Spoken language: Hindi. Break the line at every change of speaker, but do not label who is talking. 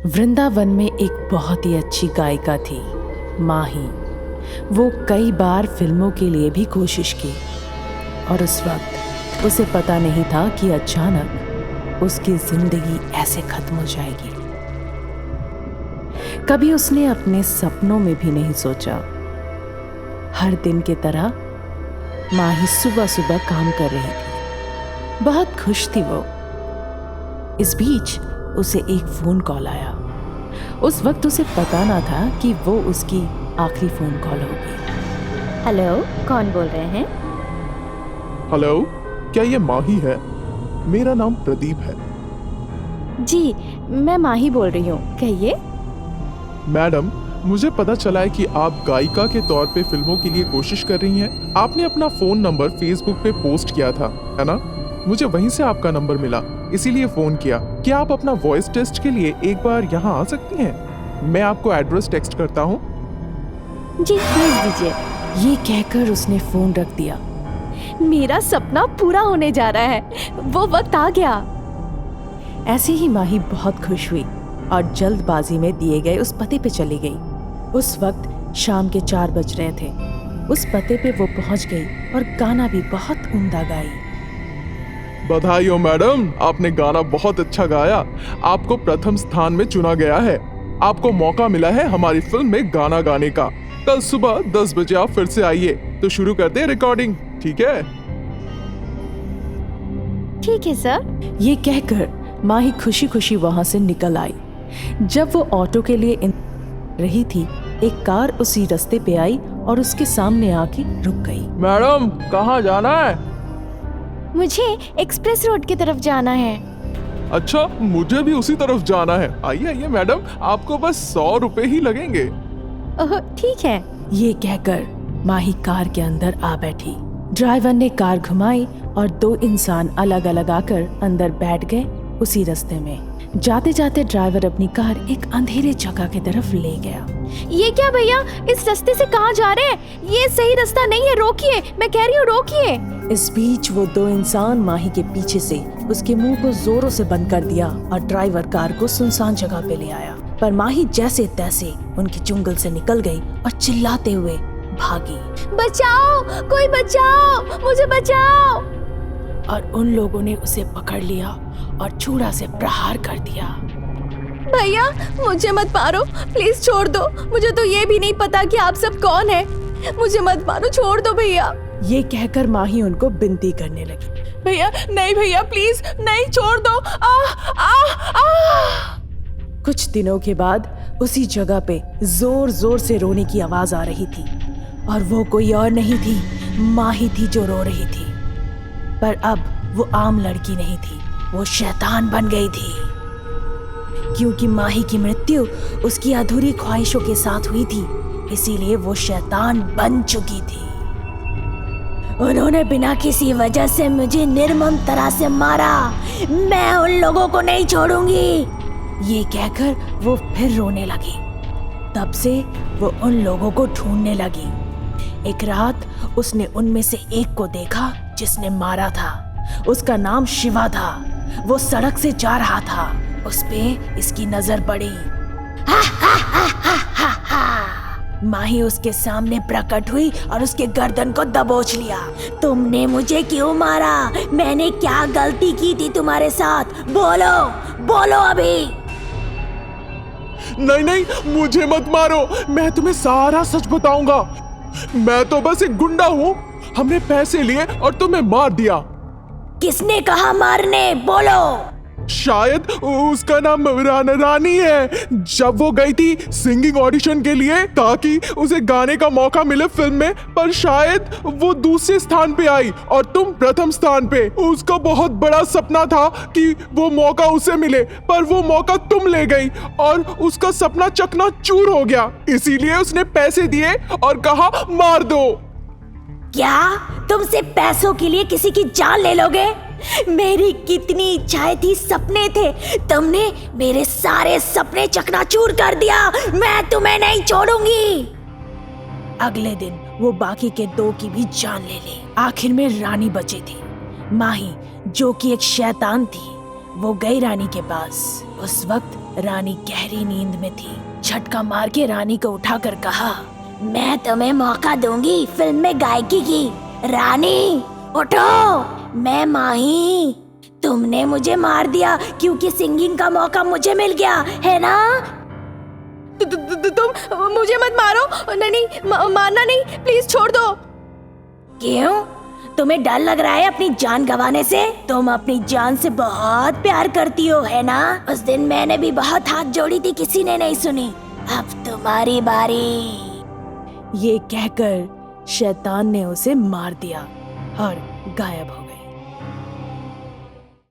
वृंदावन में एक बहुत ही अच्छी गायिका थी, माही। वो कई बार फिल्मों के लिए भी कोशिश की और उस वक्त उसे पता नहीं था कि अचानक उसकी जिंदगी ऐसे खत्म हो जाएगी। कभी उसने अपने सपनों में भी नहीं सोचा। हर दिन की तरह माही सुबह सुबह काम कर रही थी। बहुत खुश थी वो। इस बीच उसे एक फोन कॉल आया। उस वक्त उसे पता ना था कि वो उसकी आखिरी फोन कॉल होगी।
हेलो, कौन बोल रहे हैं?
हेलो, क्या ये माही है? मेरा नाम प्रदीप है।
जी, मैं माही बोल रही हूँ, कहिए।
मैडम, मुझे पता चला है कि आप गायिका के तौर पे फिल्मों के लिए कोशिश कर रही हैं। आपने अपना फोन नंबर फेसबुक पे पोस्ट किया था, है ना? मुझे वहीं से आपका नंबर मिला, इसीलिए फोन किया। क्या आप अपना वॉइस टेस्ट के लिए एक बार यहाँ आ सकती हैं? मैं आपको एड्रेस टेक्स्ट करता हूँ।
जी भेज दीजिए।
ये कहकर उसने फोन रख दिया।
मेरा सपना पूरा होने जा रहा है, वो वक्त आ गया।
ऐसे ही माही बहुत खुश हुई और जल्दबाजी में दिए गए उस पते पे चली गई। उस वक्त शाम के 4 बज रहे थे। उस पते पे वो पहुंच गई और गाना भी बहुत उम्दा गाई।
बधाई हो मैडम, आपने गाना बहुत अच्छा गाया। आपको प्रथम स्थान में चुना गया है। आपको मौका मिला है हमारी फिल्म में गाना गाने का। कल सुबह 10 बजे आप फिर से आइए, तो शुरू करते हैं रिकॉर्डिंग, ठीक है?
ठीक है सर।
ये कहकर माही खुशी खुशी वहां से निकल आई। जब वो ऑटो के लिए रही थी, एक कार उसी रास्ते पे आई और उसके सामने आके रुक गई।
मैडम, कहाँ जाना है?
मुझे एक्सप्रेस रोड की तरफ जाना है।
अच्छा, मुझे भी उसी तरफ जाना है। आइए आइए मैडम, आपको बस 100 रुपए ही लगेंगे।
ओह, ठीक है।
ये कहकर माही कार के अंदर आ बैठी। ड्राइवर ने कार घुमाई और 2 इंसान अलग अलग आकर अंदर बैठ गए उसी रास्ते में। जाते जाते ड्राइवर अपनी कार एक अंधेरे जगह की तरफ ले गया।
ये क्या भैया, इस रास्ते से कहाँ जा रहे हैं? ये सही रास्ता नहीं है, रोकिए, मैं कह रही हूँ रोकिए।
इस बीच वो 2 इंसान माही के पीछे से उसके मुंह को जोरों से बंद कर दिया और ड्राइवर कार को सुनसान जगह पे ले आया। पर माही जैसे तैसे उनके चुंगल से निकल गई और चिल्लाते हुए भागी।
बचाओ, कोई बचाओ, मुझे बचाओ।
और उन लोगों ने उसे पकड़ लिया और छुरा से प्रहार कर दिया।
भैया, मुझे मत मारो, प्लीज छोड़ दो। मुझे तो ये भी नहीं पता कि आप सब कौन है। मुझे मत मारो, छोड़ दो भैया।
ये कहकर माही उनको विनती करने लगी।
भैया नहीं, भैया प्लीज नहीं, छोड़ दो।
कुछ दिनों के बाद उसी जगह पे जोर जोर से रोने की आवाज आ रही थी और वो कोई और नहीं थी, माही थी जो रो रही थी। पर अब वो आम लड़की नहीं थी, वो शैतान बन गई थी। क्योंकि माही की मृत्यु उसकी अधूरी ख्वाहिशों के साथ हुई थी, इसीलिए वो शैतान बन चुकी थी। उन्होंने बिना किसी वजह से मुझे निर्मम तरह से मारा। मैं उन लोगों को नहीं छोड़ूंगी। ये कहकर वो फिर रोने लगी। तब से वो उन लोगों को ढूंढने लगी। एक रात उसने उनमें से एक को देखा जिसने मारा था। उसका नाम शिवा था। वो सड़क से जा रहा था। उस पे इसकी नजर पड़ी। माही उसके सामने प्रकट हुई और उसके गर्दन को दबोच लिया। तुमने मुझे क्यों मारा? मैंने क्या गलती की थी तुम्हारे साथ? बोलो, बोलो अभी।
नहीं नहीं, मुझे मत मारो, मैं तुम्हें सारा सच बताऊंगा। मैं तो बस एक गुंडा हूँ। हमने पैसे लिए और तुम्हें मार दिया।
किसने कहा मारने? बोलो।
शायद उसका नाम रानी है। जब वो गई थी सिंगिंग ऑडिशन के लिए ताकि उसे गाने का मौका मिले फिल्म में, पर शायद वो दूसरे स्थान पे आई और तुम प्रथम स्थान पे। उसका बहुत बड़ा सपना था कि वो मौका उसे मिले, पर वो मौका तुम ले गई और उसका सपना चकनाचूर हो गया। इसीलिए उसने पैसे दिए और कहा मार दो।
क्या तुम सिर्फ पैसों के लिए किसी की जान ले लोगे? मेरी कितनी इच्छाएं थी, सपने थे। तुमने मेरे सारे सपने चकनाचूर कर दिया। मैं तुम्हें नहीं छोड़ूंगी। अगले दिन वो बाकी के 2 की भी जान ले ली। आखिर में रानी बची थी। माही, जो कि एक शैतान थी, वो गई रानी के पास। उस वक्त रानी गहरी नींद में थी। झटका मार के रानी को उठाकर कहा,
मैं तुम्हें मौका दूंगी फिल्म में गायकी की। रानी उठो, मैं माही। तुमने मुझे मार दिया क्योंकि सिंगिंग का मौका मुझे मिल गया है ना?
तुम मुझे मत मारो। नहीं, मारना नहीं, प्लीज छोड़ दो।
क्यों? तुम्हें डर लग रहा है अपनी जान गंवाने से? तुम अपनी जान से बहुत प्यार करती हो है ना? उस दिन मैंने भी बहुत हाथ जोड़ी थी, किसी ने नहीं सुनी। अब तुम्हारी बारी।
ये कहकर शैतान ने उसे मार दिया और गायब हो गया।